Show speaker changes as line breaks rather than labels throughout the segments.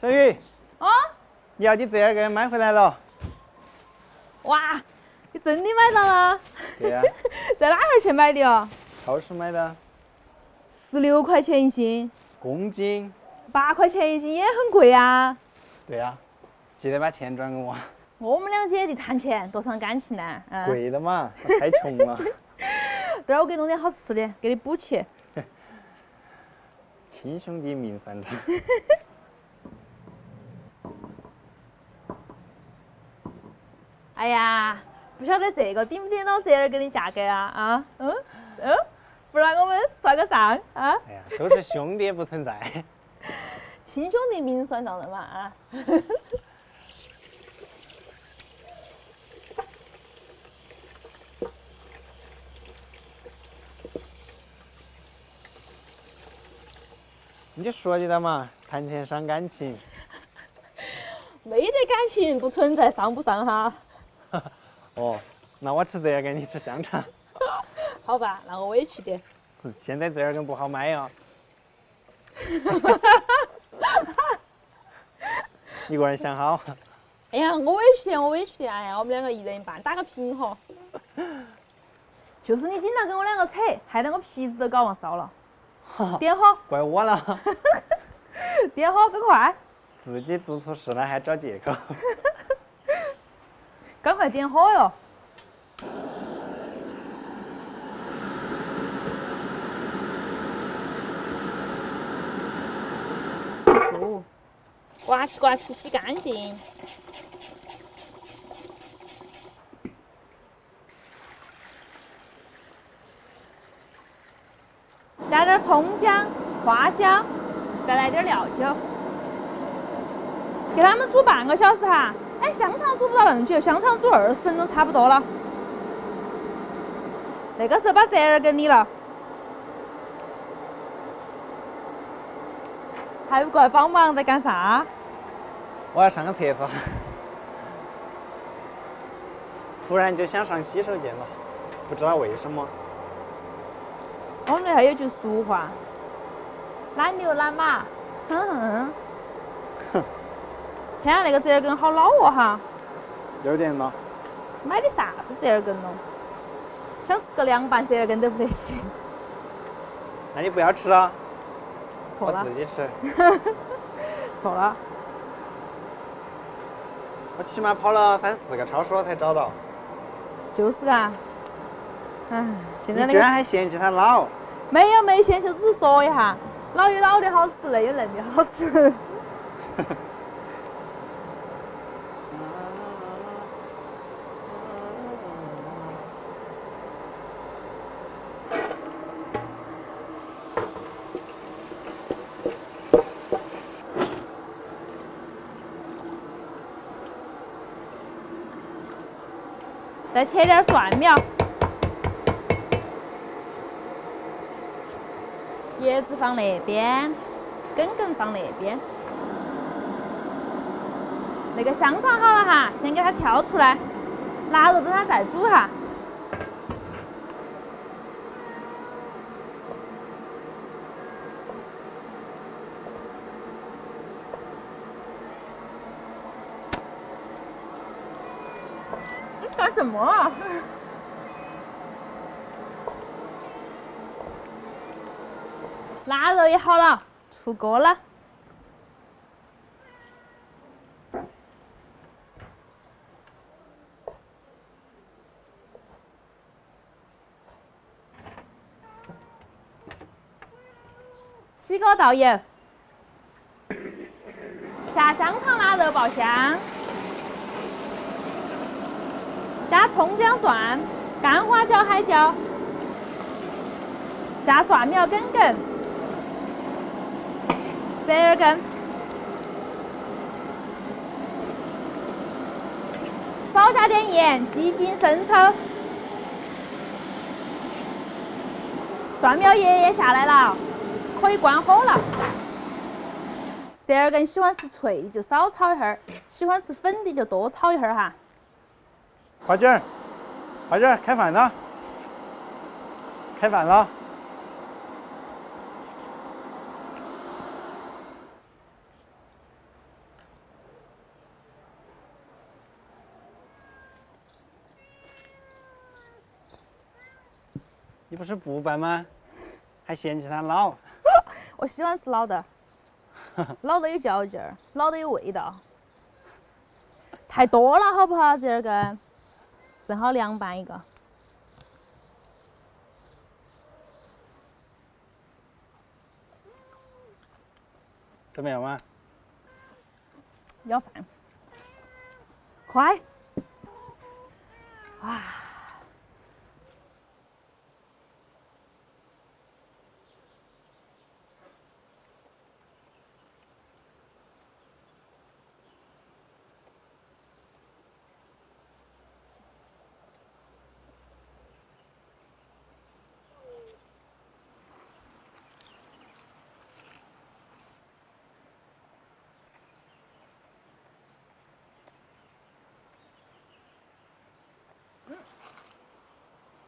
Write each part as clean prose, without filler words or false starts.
小雨，
啊！
你要的折耳根买回来了。
哇，你真的买到了？
对呀、
在哪儿去买的哦
超市买的，
？16块钱一斤
公斤。
，8块钱一斤也很贵啊。
对呀、记得把钱转给我。
我们两姐弟谈钱多伤感情呢。
贵的嘛，我太穷了。
等会儿我给你弄点好吃的，给你补起。
亲兄弟明算账。
哎呀，不晓得这个顶不顶到折耳根的价格啊？不然我们算个账啊？
哎呀，都是兄弟，不存在。
亲兄弟明算账的嘛啊！
你就说你的嘛，谈钱伤感情。
没得感情，不存在上不上哈？
哦，那我吃折耳根，你吃香肠。
好吧，那我委屈点。
现在折耳根不好买哟。一个人想好。
哎呀，我委屈点，我委屈点。哎呀，我们两个一人一半，打个平衡。就是你经常跟我两个扯，害得我脾子都搞忘烧了。点火，
怪我了。
点火，赶快！
自己做错事了还找借口。
赶快点火哟！哦，刮起刮起，洗干净。加点葱姜、花椒，再来点料酒，给他们煮半个小时哈。哎，香肠煮不到那么久，香肠煮20分钟差不多了。那个时候把折耳根理了，还不过来帮忙，在干啥？
我要上个厕所。突然就想上洗手间了，不知道为什么。
我们那还有句俗话：懒牛懒马，哼哼哼。天啊，那个折耳根好老哦哈！
有点了。
买的啥子折耳根咯？想吃个凉拌折耳根都不得行。
那你不要吃了，
错了
我，自己吃。
错了。
我起码跑了3、4个超市我才找到。
就是啊。唉，现在
你
那个
居然还嫌弃它老？
没嫌弃，只是说一下，老有老的好吃，嫩有嫩的好吃。再切点蒜苗，叶子放那边，根放那边。那个香肠好了哈，先给它挑出来，腊肉等它再煮哈。你干什么啊？腊肉也好了，出锅了。起锅倒油，下香肠、腊肉爆香，加葱姜蒜、干花椒、海椒，下蒜苗、根，折耳根，少加点盐，鸡精、生抽，蒜苗叶也下来了。可以关火了。折耳根喜欢吃脆的就少炒一会儿，喜欢吃粉的就多炒一会儿哈。
快点儿，快点儿，开饭了！开饭了！你不是不拌吗？还嫌弃它老。
我喜欢吃老的，老的有嚼劲儿，老的有味道。太多了好不好？折耳根，正好凉拌一个。
怎么样嘛？
要饭，快！啊！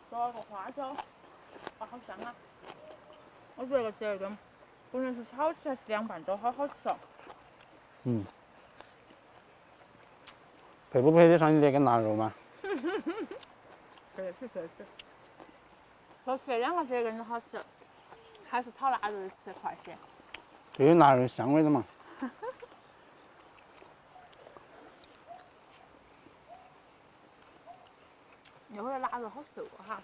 做了个花椒，哇，好香啊！我觉得这个折耳根，不论是炒起还是凉拌，都好好吃哦。
嗯。配不配得上你这根腊肉嘛？
确实。说这两个折耳根都好吃，还是炒腊肉的吃得快些。
这有腊肉香味的嘛？
那会儿腊肉好瘦哈。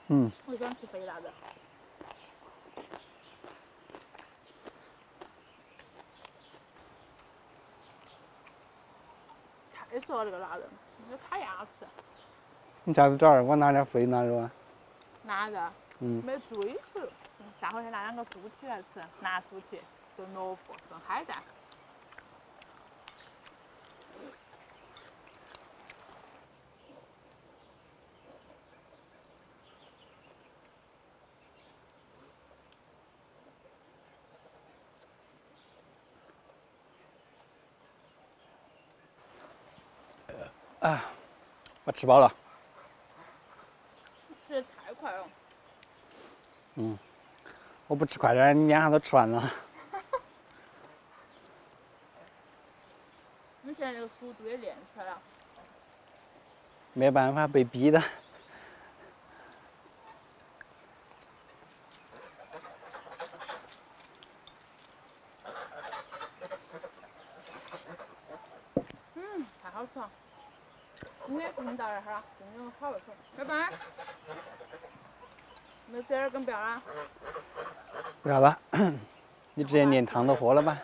嗯。
我喜欢吃肥腊肉。太瘦了这个腊肉，只卡牙齿。
你下次找二我拿点肥腊肉啊。
腊肉？
嗯。
没追求，下回拿2个猪蹄来吃，拿猪蹄炖萝卜炖海带。
啊，我吃饱了。
吃得太快了。
嗯，我不吃快点，你2下都吃完了。
你现在这个速度也练出来了。
没办法，被逼的。
太好吃了。今天事情到这儿了，今天好不错，拜拜。那折耳根不要了。
为啥子？你直接连汤都喝了吧？